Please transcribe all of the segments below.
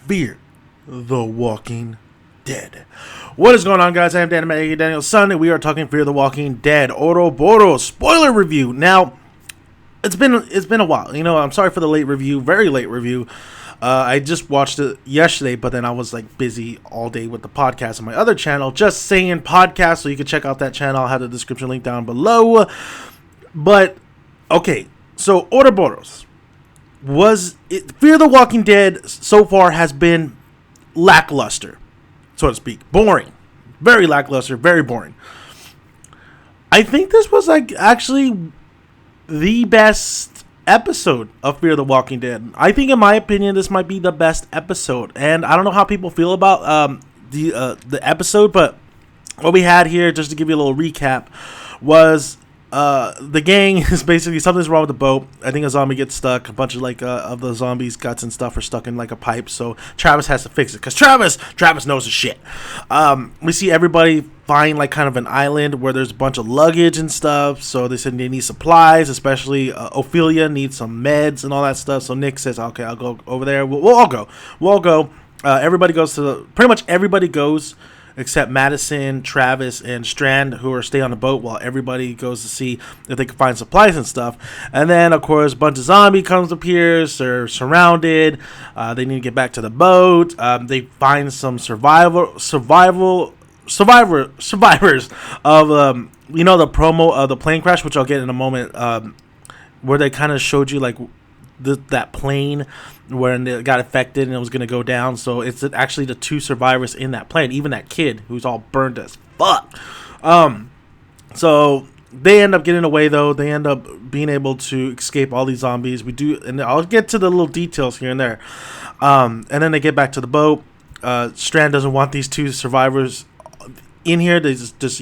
Fear the Walking Dead. What is going on, guys? I am Daniel's son, and we are talking Fear the Walking Dead Ouroboros spoiler review. Now, it's been a while. You know, I'm sorry for the late review, very late review. I just watched it yesterday, but then I was like busy all day with the podcast on my other channel, Just Saying Podcast, so you can check out that channel. I'll have the description link down below. But okay, so Ouroboros Fear the Walking Dead so far has been lackluster, so to speak. Boring. Very lackluster, very boring. I think this was like actually the best episode of Fear the Walking Dead. I think, in my opinion, this might be the best episode. And I don't know how people feel about the episode, but what we had here, just to give you a little recap, was the gang is basically, something's wrong with the boat. I think a zombie gets stuck. A bunch of of the zombies' guts and stuff are stuck in like a pipe. So Travis has to fix it because Travis knows his shit. We see everybody find like kind of an island where there's a bunch of luggage and stuff. So they said they need supplies, especially Ophelia needs some meds and all that stuff. So Nick says, "Okay, I'll go over there. We'll all go. We'll all go." Everybody goes to pretty much everybody goes, except Madison, Travis, and Strand, who are stay on the boat while everybody goes to see if they can find supplies and stuff. And then, of course, a bunch of zombie appears. They're surrounded. They need to get back to the boat. They find some survivors of the promo of the plane crash, which I'll get in a moment, where they kind of showed you like that plane when it got affected and it was going to go down. So it's actually the two survivors in that plane, even that kid who's all burned as fuck. So they end up getting away, though. They end up being able to escape all these zombies. And I'll get to the little details here and there. And then they get back to the boat. Strand doesn't want these two survivors in here. They just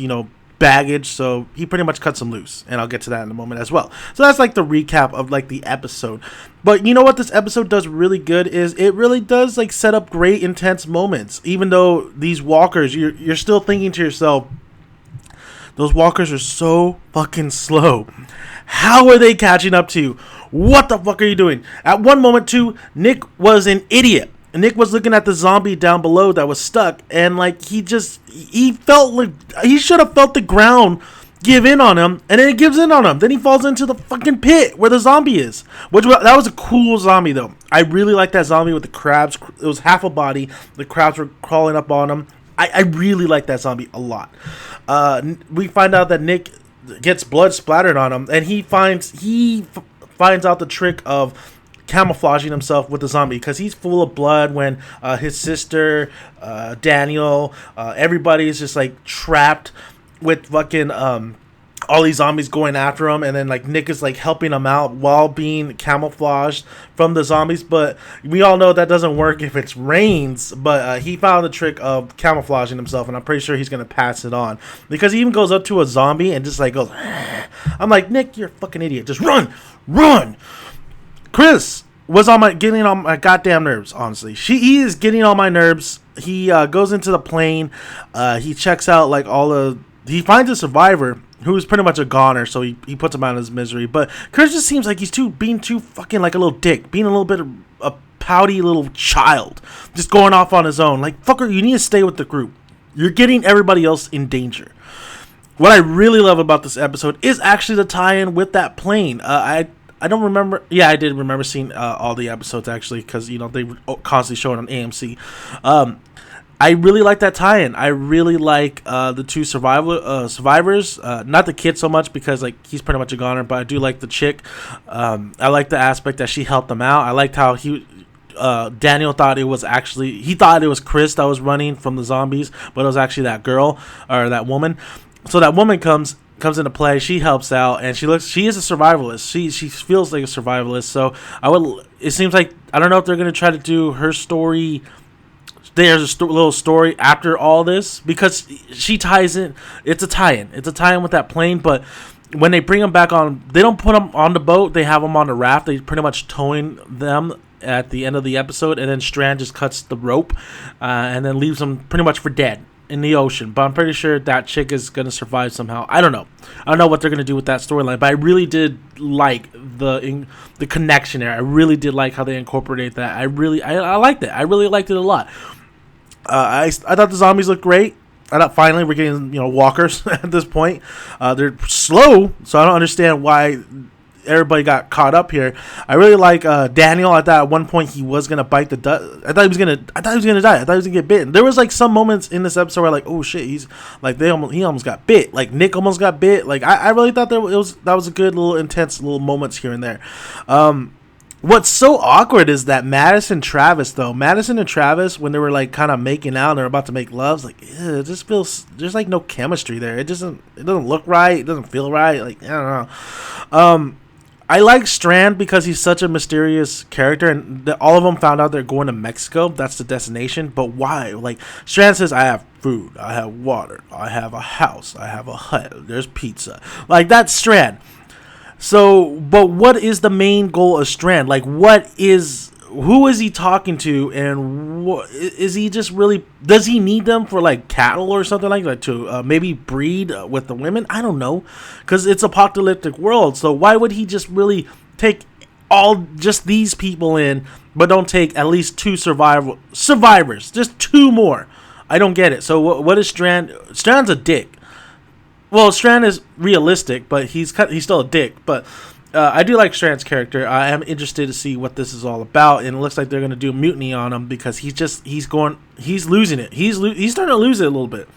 baggage, so he pretty much cuts them loose, and I'll get to that in a moment as well. So that's like the recap of like the episode. But you know what this episode does really good is it really does like set up great intense moments. Even though these walkers, you're still thinking to yourself, those walkers are so fucking slow. How are they catching up to you? What the fuck are you doing? At one moment too, Nick was an idiot. Nick was looking at the zombie down below that was stuck, and like he felt like he should have felt the ground give in on him, and then it gives in on him. Then he falls into the fucking pit where the zombie is. That was a cool zombie, though. I really like that zombie with the crabs. It was half a body. The crabs were crawling up on him. I really like that zombie a lot. We find out that Nick gets blood splattered on him, and he finds out the trick of camouflaging himself with the zombie, because he's full of blood when his sister, Daniel, everybody's just like trapped with fucking all these zombies going after him, and then like Nick is like helping him out while being camouflaged from the zombies. But we all know that doesn't work if it rains. But he found the trick of camouflaging himself, and I'm pretty sure he's gonna pass it on, because he even goes up to a zombie and just like goes. I'm like, Nick, you're a fucking idiot. Just run. Chris was getting on my goddamn nerves, honestly. He is getting on my nerves. He goes into the plane. He checks out like he finds a survivor who's pretty much a goner, so he puts him out of his misery. But Chris just seems like he's being too fucking like a little dick, being a little bit of a pouty little child, just going off on his own. Like, fucker, you need to stay with the group. You're getting everybody else in danger. What I really love about this episode is actually the tie-in with that plane. I don't remember. Yeah, I did remember seeing all the episodes, actually, because they constantly show it on AMC. I really like that tie-in. I really like the two survivors. Not the kid so much, because like he's pretty much a goner, but I do like the chick. I like the aspect that she helped him out. I liked how Daniel thought it was Chris that was running from the zombies, but it was actually that girl or that woman. So that woman comes into play. She helps out, and she is a survivalist. She feels like a survivalist. So it seems like, I don't know if they're going to try to do her story. There's a little story after all this, because she ties in. It's a tie-in with that plane. But when they bring them back on, they don't put them on the boat. They have them on the raft. They pretty much towing them at the end of the episode, and then Strand just cuts the rope and then leaves them pretty much for dead in the ocean, but I'm pretty sure that chick is gonna survive somehow. I don't know. I don't know what they're gonna do with that storyline, but I really did like the connection there. I really did like how they incorporate that. I liked it. I really liked it a lot. I thought the zombies looked great. I thought finally we're getting walkers at this point. They're slow, so I don't understand why everybody got caught up here. I really like Daniel. I thought at one point he was gonna bite the dust. I thought he was gonna die. I thought he was gonna get bitten. There was like some moments in this episode where like, oh shit, he's like he almost got bit. Like Nick almost got bit. Like I really thought that was a good little intense little moments here and there. What's so awkward is that Madison and Travis, when they were like kind of making out and they're about to make love, like it just feels there's like no chemistry there. It doesn't look right. It doesn't feel right. Like I don't know. I like Strand because he's such a mysterious character, and all of them found out they're going to Mexico. That's the destination. But why? Like Strand says, I have food, I have water, I have a house, I have a hut, there's pizza. Like that's Strand. So, but what is the main goal of Strand? Like, who is he talking to, and what is he just really? Does he need them for like cattle or something like that to maybe breed with the women? I don't know, because it's apocalyptic world. So why would he just really take just these people in, but don't take at least 2 survivors, just 2 more? I don't get it. So what is Strand? Strand's a dick. Well, Strand is realistic, but he's still a dick. But I do like Strand's character. I am interested to see what this is all about, and it looks like they're going to do mutiny on him because he's losing it. He's starting to lose it a little bit.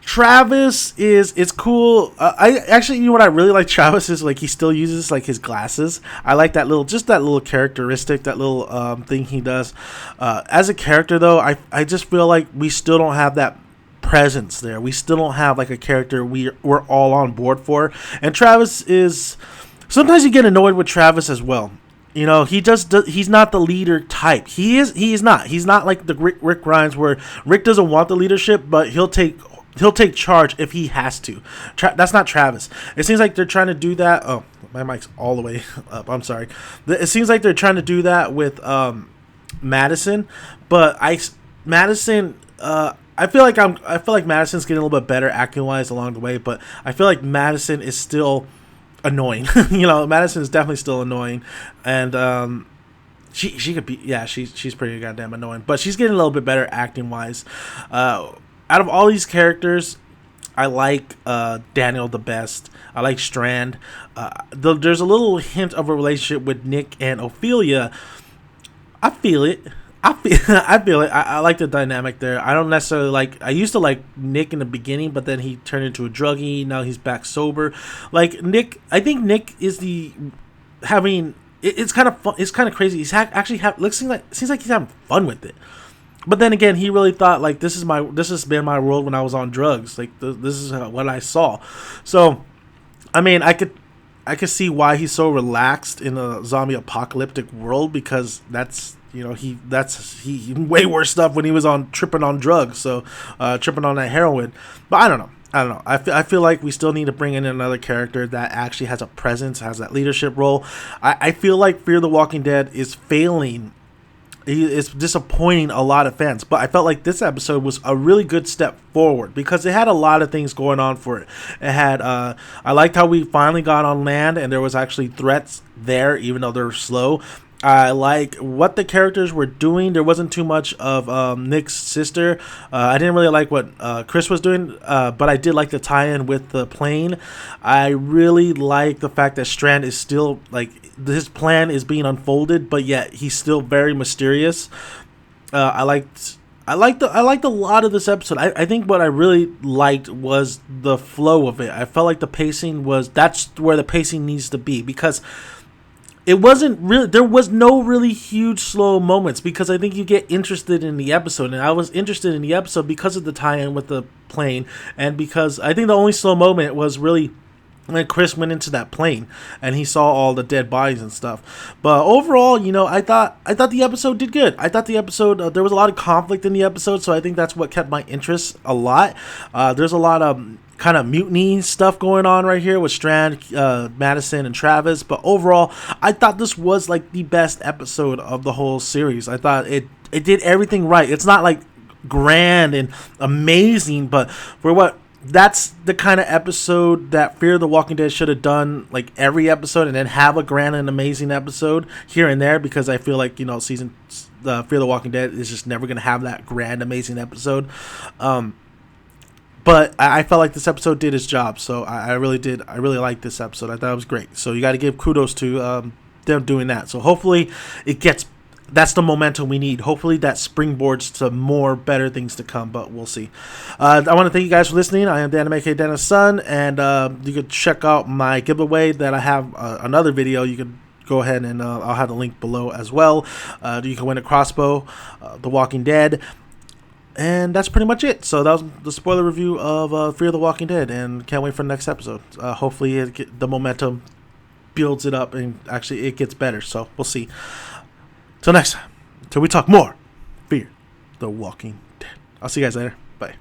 Travis it's cool. I actually, what I really like Travis is like he still uses like his glasses. I like that little characteristic, that little thing he does. As a character though, I just feel like we still don't have that presence there. We still don't have like a character we're all on board for. And Travis is, sometimes you get annoyed with Travis as well. He's not the leader type. He's not like the Rick Grimes, where Rick doesn't want the leadership, but he'll take charge if he has to. That's not Travis. It seems like they're trying to do that. Oh, my mic's all the way up. I'm sorry. It seems like they're trying to do that with Madison, but Madison. I feel like Madison's getting a little bit better acting wise along the way, but I feel like Madison is still annoying. Madison is definitely still annoying, and she could be, she's pretty goddamn annoying, but she's getting a little bit better acting wise. Out of all these characters, I like Daniel the best. I like Strand. There's a little hint of a relationship with Nick and Ophelia. I feel it. I feel it. I like the dynamic there. I don't necessarily like. I used to like Nick in the beginning, but then he turned into a druggie. Now he's back sober. Like Nick, I think Nick is It's kind of fun. It's kind of crazy. He's seems like he's having fun with it. But then again, he really thought like this has been my world when I was on drugs. Like this is what I saw. So, I mean, I could see why he's so relaxed in a zombie apocalyptic world, because that's. He way worse stuff when he was tripping on drugs, so tripping on that heroin. But I don't know. I feel like we still need to bring in another character that actually has a presence, has that leadership role. I feel like Fear the Walking Dead is failing. It's disappointing a lot of fans, but I felt like this episode was a really good step forward because it had a lot of things going on for it. It had I liked how we finally got on land and there was actually threats there, even though they're slow. I like what the characters were doing. There wasn't too much of Nick's sister. I didn't really like what Chris was doing, but I did like the tie-in with the plane. I really like the fact that Strand is still, like, his plan is being unfolded, but yet he's still very mysterious. I liked a lot of this episode. I think what I really liked was the flow of it. I felt like the pacing that's where the pacing needs to be, because it wasn't really, there was no really huge slow moments, because I think you get interested in the episode, and I was interested in the episode because of the tie-in with the plane, and because I think the only slow moment was really when Chris went into that plane and he saw all the dead bodies and stuff. But overall, I thought the episode did good. I thought the episode, there was a lot of conflict in the episode, so I think that's what kept my interest a lot. There's a lot of kind of mutiny stuff going on right here with Strand, Madison, and Travis. But overall, I thought this was like the best episode of the whole series. I thought it did everything right. It's not like grand and amazing, but for what that's the kind of episode that Fear the Walking Dead should have done, like every episode, and then have a grand and amazing episode here and there, because I feel like, the Fear the Walking Dead is just never gonna have that grand amazing episode. But I felt like this episode did its job, so I really did. I really liked this episode. I thought it was great. So you got to give kudos to them doing that. So hopefully it gets. That's the momentum we need. Hopefully that springboards to more better things to come, but we'll see. I want to thank you guys for listening. I am Dan M.A.K. Dennis' son, and you can check out my giveaway that I have another video. You can go ahead and I'll have the link below as well. You can win a crossbow, The Walking Dead. And that's pretty much it. So that was the spoiler review of Fear the Walking Dead, and can't wait for the next episode. Hopefully the momentum builds it up and actually it gets better. So we'll see. Till next time, till we talk more Fear the Walking Dead. I'll see you guys later. Bye.